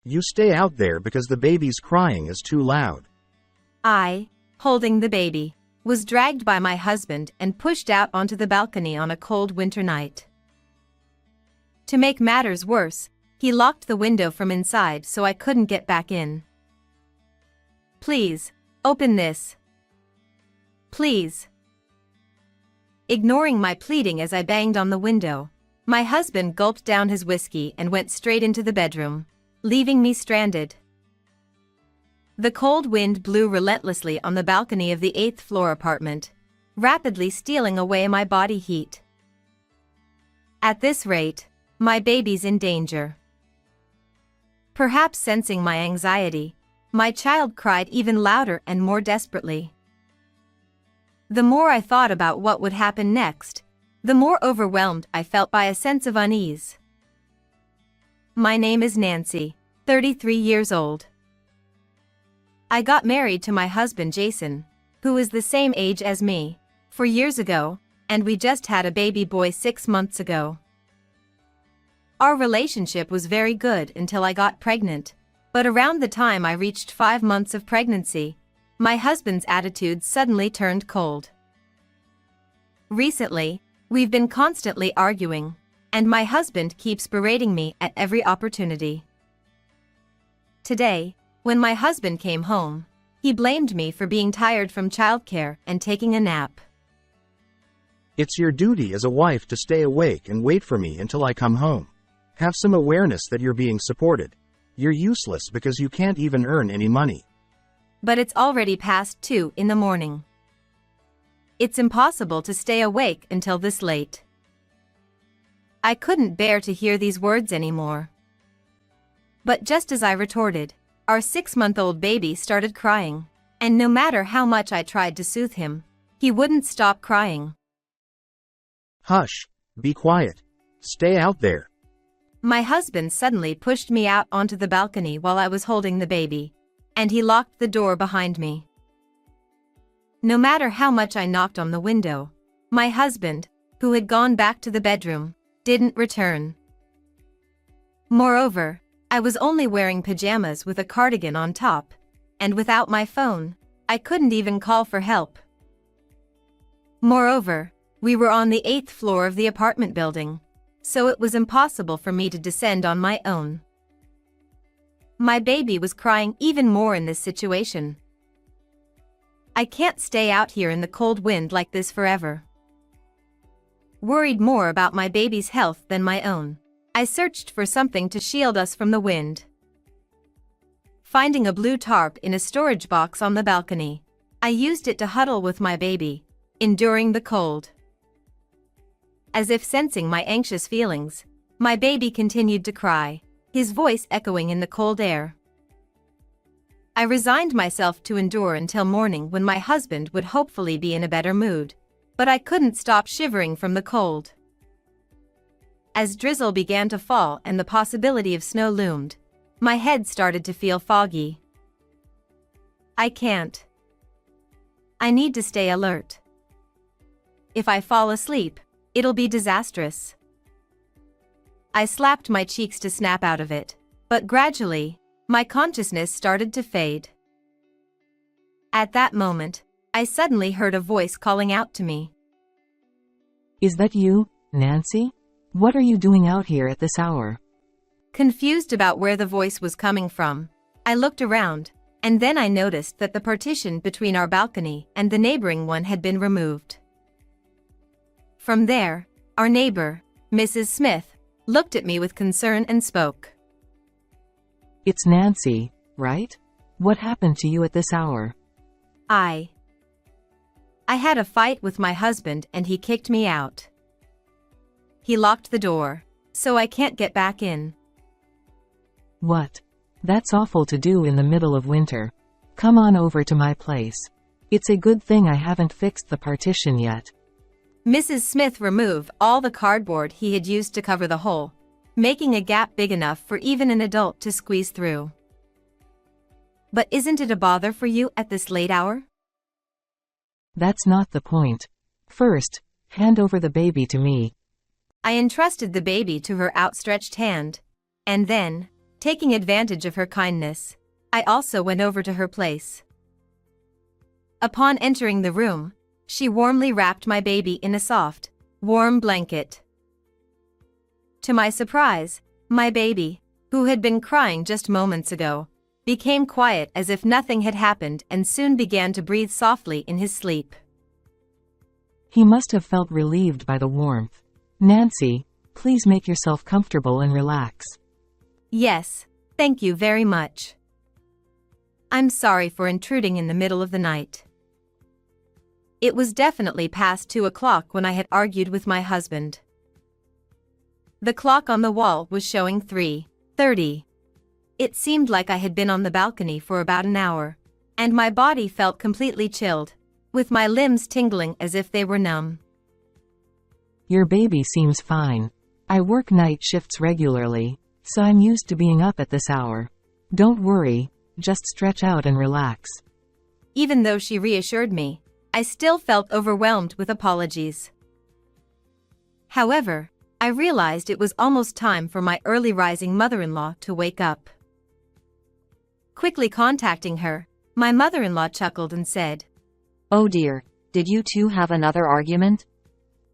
You stay out there because the baby's crying is too loud. I, holding the baby, was dragged by my husband and pushed out onto the balcony on a cold winter night. To make matters worse, he locked the window from inside so I couldn't get back in. "Please, open this. Please." Ignoring my pleading as I banged on the window, my husband gulped down his whiskey and went straight into the bedroom, leaving me stranded. The cold wind blew relentlessly on the balcony of the 8th floor apartment, rapidly stealing away my body heat. At this rate, my baby's in danger. Perhaps sensing my anxiety, my child cried even louder and more desperately. The more I thought about what would happen next, the more overwhelmed I felt by a sense of unease. My name is Nancy, 33 years old. I got married to my husband Jason, who is the same age as me, 4 years ago, and we just had a baby boy 6 months ago. Our relationship was very good until I got pregnant, but around the time I reached 5 months of pregnancy, my husband's attitude suddenly turned cold. Recently, we've been constantly arguing, and my husband keeps berating me at every opportunity. Today, when my husband came home, he blamed me for being tired from childcare and taking a nap. It's your duty as a wife to stay awake and wait for me until I come home. Have some awareness that you're being supported. You're useless because you can't even earn any money. But it's already past 2 in the morning. It's impossible to stay awake until this late. I couldn't bear to hear these words anymore. But just as I retorted, our 6-month-old baby started crying, and no matter how much I tried to soothe him, he wouldn't stop crying. Hush, be quiet. Stay out there. My husband suddenly pushed me out onto the balcony while I was holding the baby, and he locked the door behind me. No matter how much I knocked on the window, my husband, who had gone back to the bedroom, didn't return. Moreover, I was only wearing pajamas with a cardigan on top, and without my phone, I couldn't even call for help. Moreover, we were on the 8th floor of the apartment building, so it was impossible for me to descend on my own. My baby was crying even more in this situation. I can't stay out here in the cold wind like this forever. Worried more about my baby's health than my own, I searched for something to shield us from the wind. Finding a blue tarp in a storage box on the balcony, I used it to huddle with my baby, enduring the cold. As if sensing my anxious feelings, my baby continued to cry, his voice echoing in the cold air. I resigned myself to endure until morning when my husband would hopefully be in a better mood, but I couldn't stop shivering from the cold. As drizzle began to fall and the possibility of snow loomed, my head started to feel foggy. I can't. I need to stay alert. If I fall asleep, it'll be disastrous. I slapped my cheeks to snap out of it, but gradually, my consciousness started to fade. At that moment, I suddenly heard a voice calling out to me. "Is that you, Nancy? What are you doing out here at this hour?" Confused about where the voice was coming from, I looked around, and then I noticed that the partition between our balcony and the neighboring one had been removed. From there, our neighbor, Mrs. Smith, looked at me with concern and spoke. "It's Nancy, right? What happened to you at this hour?" I had a fight with my husband and he kicked me out. He locked the door, so I can't get back in. "What? That's awful to do in the middle of winter. Come on over to my place. It's a good thing I haven't fixed the partition yet." Mrs. Smith removed all the cardboard he had used to cover the hole, making a gap big enough for even an adult to squeeze through. "But isn't it a bother for you at this late hour?" "That's not the point. First, hand over the baby to me." I entrusted the baby to her outstretched hand, and then, Taking advantage of her kindness, I also went over to her place. Upon entering the room, she warmly wrapped my baby in a soft, warm blanket. To my surprise, my baby, who had been crying just moments ago, became quiet as if nothing had happened and soon began to breathe softly in his sleep. He must have felt relieved by the warmth. Nancy, please make yourself comfortable and relax. Yes, thank you very much. I'm sorry for intruding in the middle of the night. It was definitely past 2 o'clock when I had argued with my husband. The clock on the wall was showing 3:30. It seemed like I had been on the balcony for about an hour, and my body felt completely chilled, with my limbs tingling as if they were numb. Your baby seems fine. I work night shifts regularly, so I'm used to being up at this hour. Don't worry, just stretch out and relax. Even though she reassured me, I still felt overwhelmed with apologies. However, I realized it was almost time for my early rising mother-in-law to wake up. Quickly contacting her, my mother-in-law chuckled and said, "Oh dear, did you two have another argument?"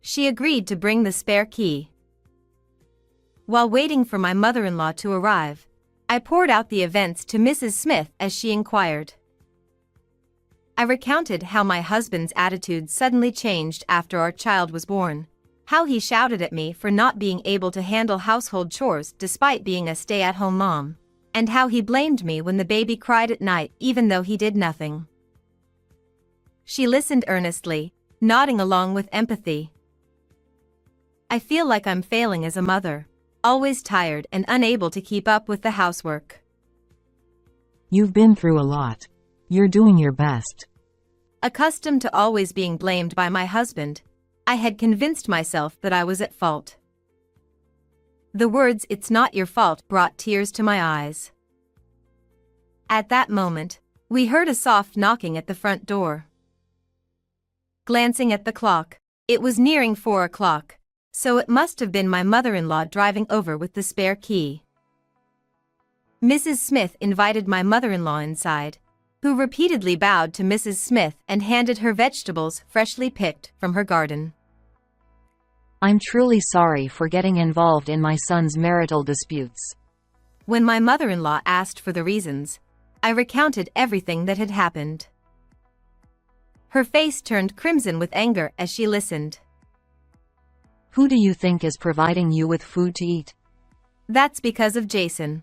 She agreed to bring the spare key. While waiting for my mother-in-law to arrive, I poured out the events to Mrs. Smith as she inquired. I recounted how my husband's attitude suddenly changed after our child was born, how he shouted at me for not being able to handle household chores despite being a stay-at-home mom, and how he blamed me when the baby cried at night even though he did nothing. She listened earnestly, nodding along with empathy. I feel like I'm failing as a mother, always tired and unable to keep up with the housework. You've been through a lot. You're doing your best. Accustomed to always being blamed by my husband, I had convinced myself that I was at fault. The words "it's not your fault" brought tears to my eyes. At that moment, we heard a soft knocking at the front door. Glancing at the clock, it was nearing 4 o'clock, so it must have been my mother-in-law driving over with the spare key. Mrs. Smith invited my mother-in-law inside, who repeatedly bowed to Mrs. Smith and handed her vegetables freshly picked from her garden. "I'm truly sorry for getting involved in my son's marital disputes." When my mother-in-law asked for the reasons, I recounted everything that had happened. Her face turned crimson with anger as she listened. "Who do you think is providing you with food to eat?" "That's because of Jason."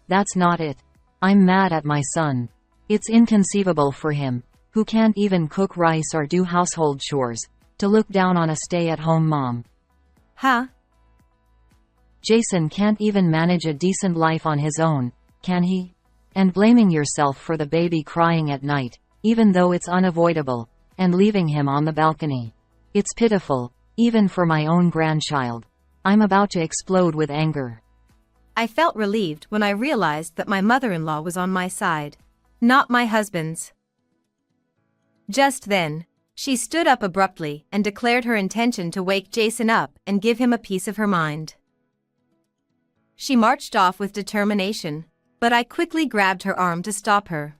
"That's not it. I'm mad at my son. It's inconceivable for him, who can't even cook rice or do household chores, to look down on a stay-at-home mom." Huh? "Jason can't even manage a decent life on his own, can he? And blaming yourself for the baby crying at night, even though it's unavoidable, and leaving him on the balcony. It's pitiful, even for my own grandchild." I'm about to explode with anger. I felt relieved when I realized that my mother-in-law was on my side, not my husband's. Just then, she stood up abruptly and declared her intention to wake Jason up and give him a piece of her mind. She marched off with determination, but I quickly grabbed her arm to stop her.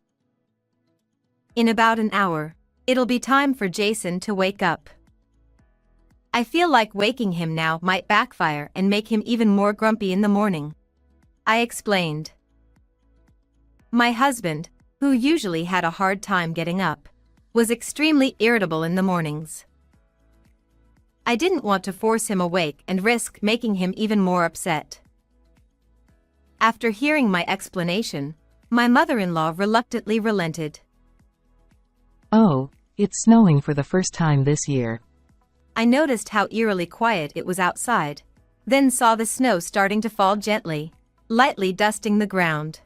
"In about an hour, it'll be time for Jason to wake up. I feel like waking him now might backfire and make him even more grumpy in the morning," I explained. My husband, who usually had a hard time getting up, was extremely irritable in the mornings. I didn't want to force him awake and risk making him even more upset. After hearing my explanation, my mother-in-law reluctantly relented. Oh, it's snowing for the first time this year. I noticed how eerily quiet it was outside, then saw the snow starting to fall gently, lightly dusting the ground.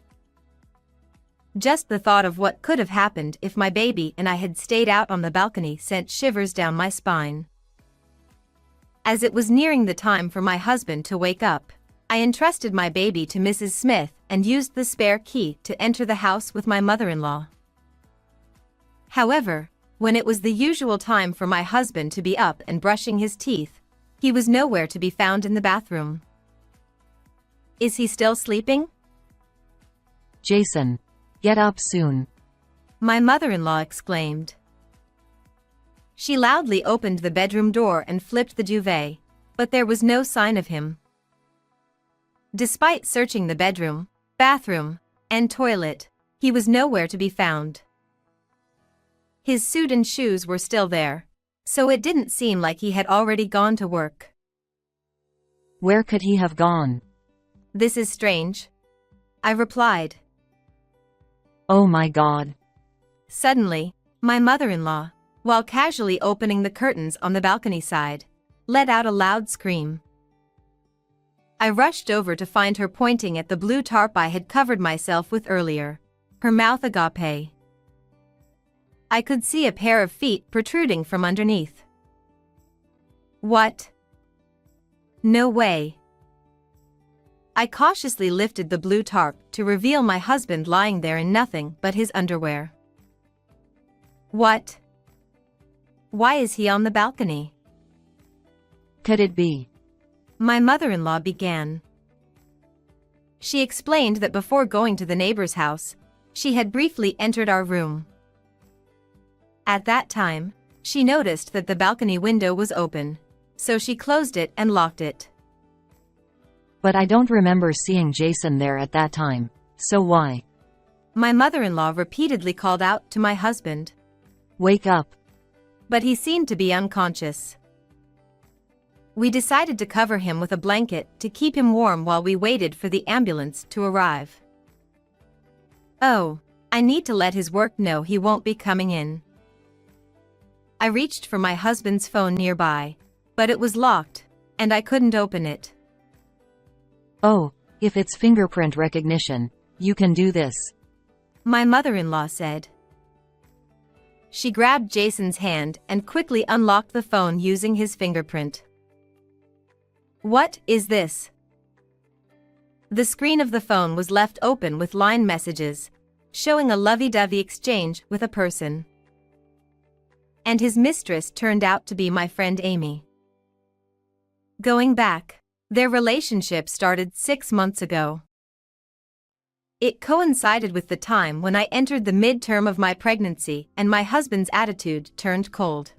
Just the thought of what could have happened if my baby and I had stayed out on the balcony sent shivers down my spine. As it was nearing the time for my husband to wake up, I entrusted my baby to Mrs. Smith and used the spare key to enter the house with my mother-in-law. However, when it was the usual time for my husband to be up and brushing his teeth, he was nowhere to be found in the bathroom. Is he still sleeping? Jason. Get up soon. My mother-in-law exclaimed. She loudly opened the bedroom door and flipped the duvet, but there was no sign of him. Despite searching the bedroom, bathroom, and toilet, he was nowhere to be found. His suit and shoes were still there, so it didn't seem like he had already gone to work. Where could he have gone? This is strange, I replied. Oh my God. Suddenly, my mother-in-law, while casually opening the curtains on the balcony side, let out a loud scream. I rushed over to find her pointing at the blue tarp I had covered myself with earlier, her mouth agape. I could see a pair of feet protruding from underneath. What? No way. I cautiously lifted the blue tarp to reveal my husband lying there in nothing but his underwear. What? Why is he on the balcony? Could it be? My mother-in-law began. She explained that before going to the neighbor's house, she had briefly entered our room. At that time, she noticed that the balcony window was open, so she closed it and locked it. But I don't remember seeing Jason there at that time, so why? My mother-in-law repeatedly called out to my husband. Wake up. But he seemed to be unconscious. We decided to cover him with a blanket to keep him warm while we waited for the ambulance to arrive. Oh, I need to let his work know he won't be coming in. I reached for my husband's phone nearby, but it was locked, and I couldn't open it. Oh, if it's fingerprint recognition, you can do this. My mother-in-law said. She grabbed Jason's hand and quickly unlocked the phone using his fingerprint. What is this? The screen of the phone was left open with line messages, showing a lovey-dovey exchange with a person. And his mistress turned out to be my friend Amy. Going back, their relationship started 6 months ago. It coincided with the time when I entered the midterm of my pregnancy and my husband's attitude turned cold.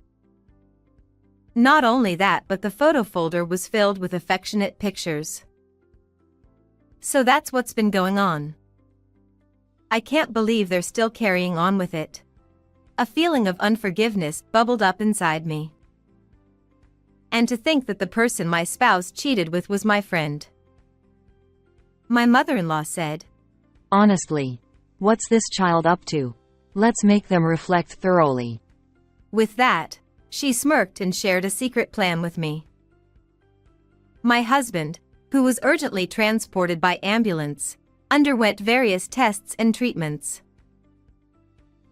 Not only that, but the photo folder was filled with affectionate pictures. So that's what's been going on. I can't believe they're still carrying on with it. A feeling of unforgiveness bubbled up inside me. And to think that the person my spouse cheated with was my friend. My mother-in-law said, Honestly, what's this child up to? Let's make them reflect thoroughly. With that, she smirked and shared a secret plan with me. My husband, who was urgently transported by ambulance, underwent various tests and treatments.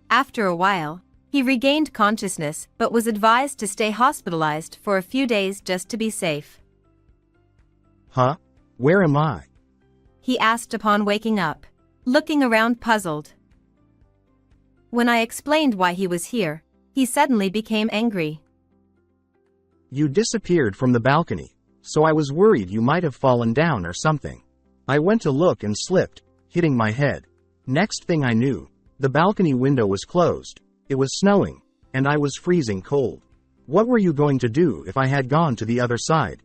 After a while, he regained consciousness but was advised to stay hospitalized for a few days just to be safe. Huh? Where am I? He asked upon waking up, looking around puzzled. When I explained why he was here, he suddenly became angry. You disappeared from the balcony, so I was worried you might have fallen down or something. I went to look and slipped, hitting my head. Next thing I knew, the balcony window was closed. It was snowing, and I was freezing cold. What were you going to do if I had gone to the other side?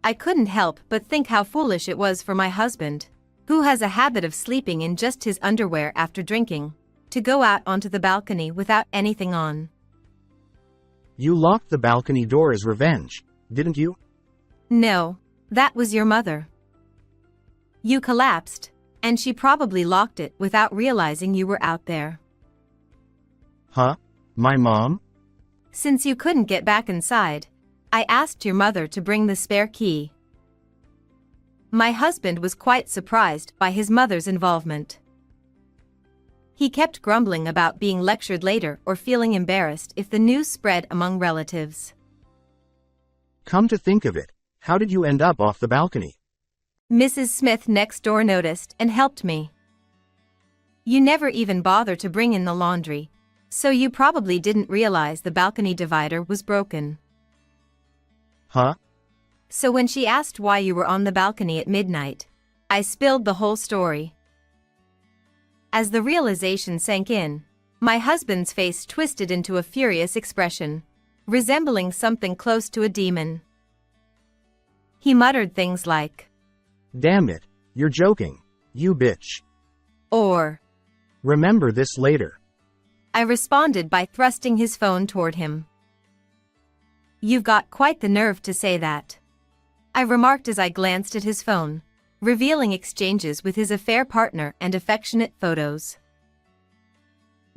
I couldn't help but think how foolish it was for my husband, who has a habit of sleeping in just his underwear after drinking, to go out onto the balcony without anything on. You locked the balcony door as revenge, didn't you? No, that was your mother. You collapsed, and she probably locked it without realizing you were out there. Huh? My mom? Since you couldn't get back inside, I asked your mother to bring the spare key. My husband was quite surprised by his mother's involvement. He kept grumbling about being lectured later or feeling embarrassed if the news spread among relatives. Come to think of it, how did you end up off the balcony? Mrs. Smith next door noticed and helped me. You never even bother to bring in the laundry, so you probably didn't realize the balcony divider was broken. Huh? So when she asked why you were on the balcony at midnight, I spilled the whole story. As the realization sank in, my husband's face twisted into a furious expression, resembling something close to a demon. He muttered things like, "Damn it, you're joking, you bitch. or, Remember this later." I responded by thrusting his phone toward him. "You've got quite the nerve to say that," I remarked as I glanced at his phone, revealing exchanges with his affair partner and affectionate photos.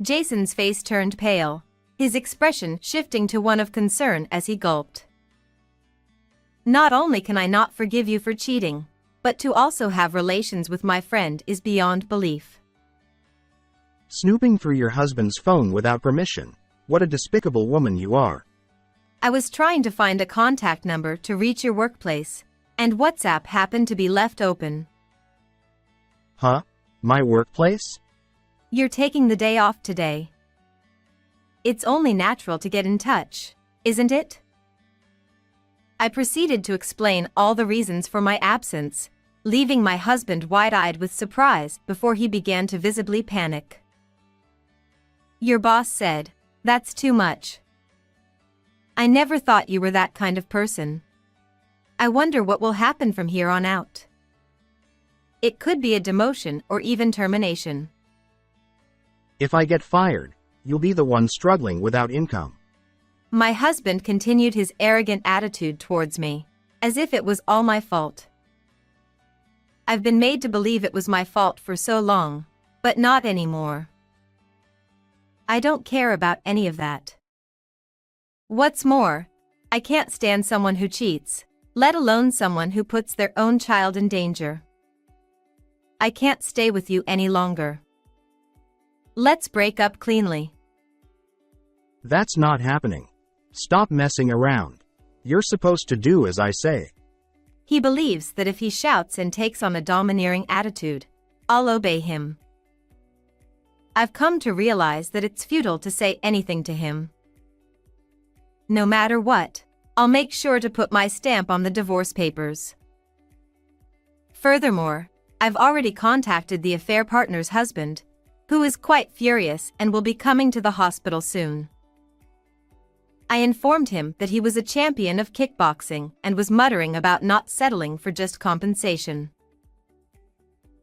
Jason's face turned pale, his expression shifting to one of concern as he gulped. "Not only can I not forgive you for cheating, but to also have relations with my friend is beyond belief." Snooping through your husband's phone without permission. What a despicable woman you are. "I was trying to find a contact number to reach your workplace, and WhatsApp happened to be left open." Huh? My workplace? "You're taking the day off today. It's only natural to get in touch, isn't it?" I proceeded to explain all the reasons for my absence, leaving my husband wide-eyed with surprise before he began to visibly panic. "Your boss said, that's too much. I never thought you were that kind of person. I wonder what will happen from here on out. It could be a demotion or even termination." If I get fired, you'll be the one struggling without income. My husband continued his arrogant attitude towards me, as if it was all my fault. I've been made to believe it was my fault for so long, but not anymore. I don't care about any of that. What's more, I can't stand someone who cheats, let alone someone who puts their own child in danger. I can't stay with you any longer. Let's break up cleanly." That's not happening. Stop messing around. You're supposed to do as I say. He believes that if he shouts and takes on a domineering attitude, I'll obey him. I've come to realize that it's futile to say anything to him. No matter what, I'll make sure to put my stamp on the divorce papers. Furthermore, I've already contacted the affair partner's husband, who is quite furious and will be coming to the hospital soon. I informed him that he was a champion of kickboxing and was muttering about not settling for just compensation.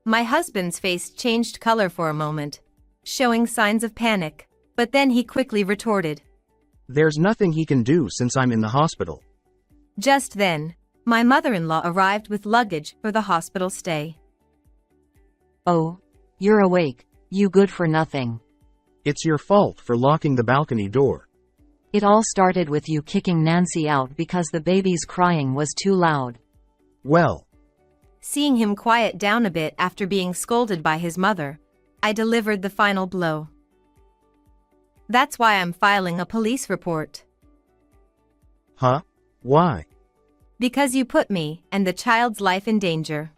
My husband's face changed color for a moment, showing signs of panic, but then he quickly retorted, There's nothing he can do since I'm in the hospital. Just then, my mother-in-law arrived with luggage for the hospital stay. Oh, you're awake, you good for nothing. It's your fault for locking the balcony door. It all started with you kicking Nancy out because the baby's crying was too loud. Well, Seeing him quiet down a bit after being scolded by his mother, I delivered the final blow. That's why I'm filing a police report. huh? Why? Because you put me and the child's life in danger.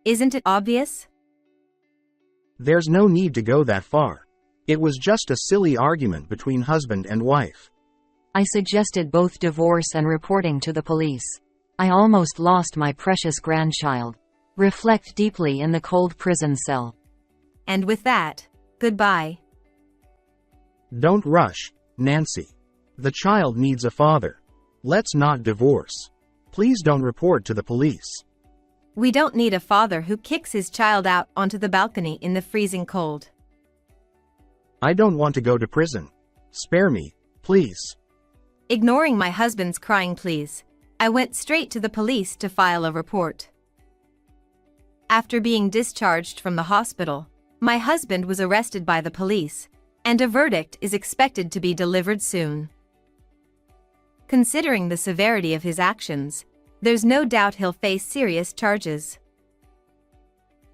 Isn't it obvious? There's no need to go that far. It was just a silly argument between husband and wife. I suggested both divorce and reporting to the police. I almost lost my precious grandchild. Reflect deeply in the cold prison cell. And with that, goodbye. Don't rush, Nancy. The child needs a father. Let's not divorce. Please don't report to the police. We don't need a father who kicks his child out onto the balcony in the freezing cold. I don't want to go to prison. Spare me, please. Ignoring my husband's crying pleas, I went straight to the police to file a report. After being discharged from the hospital, my husband was arrested by the police, and a verdict is expected to be delivered soon. Considering the severity of his actions, there's no doubt he'll face serious charges.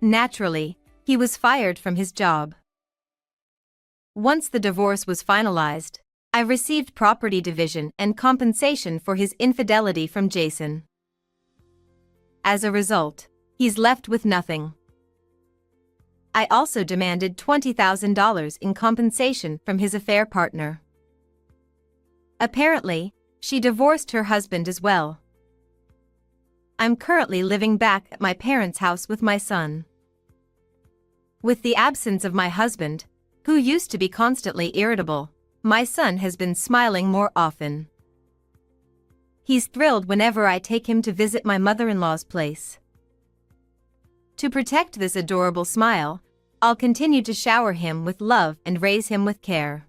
Naturally, he was fired from his job. Once the divorce was finalized, I received property division and compensation for his infidelity from Jason. As a result, he's left with nothing. I also demanded $20,000 in compensation from his affair partner. Apparently, she divorced her husband as well. I'm currently living back at my parents' house with my son. With the absence of my husband, who used to be constantly irritable, my son has been smiling more often. He's thrilled whenever I take him to visit my mother-in-law's place. To protect this adorable smile, I'll continue to shower him with love and raise him with care.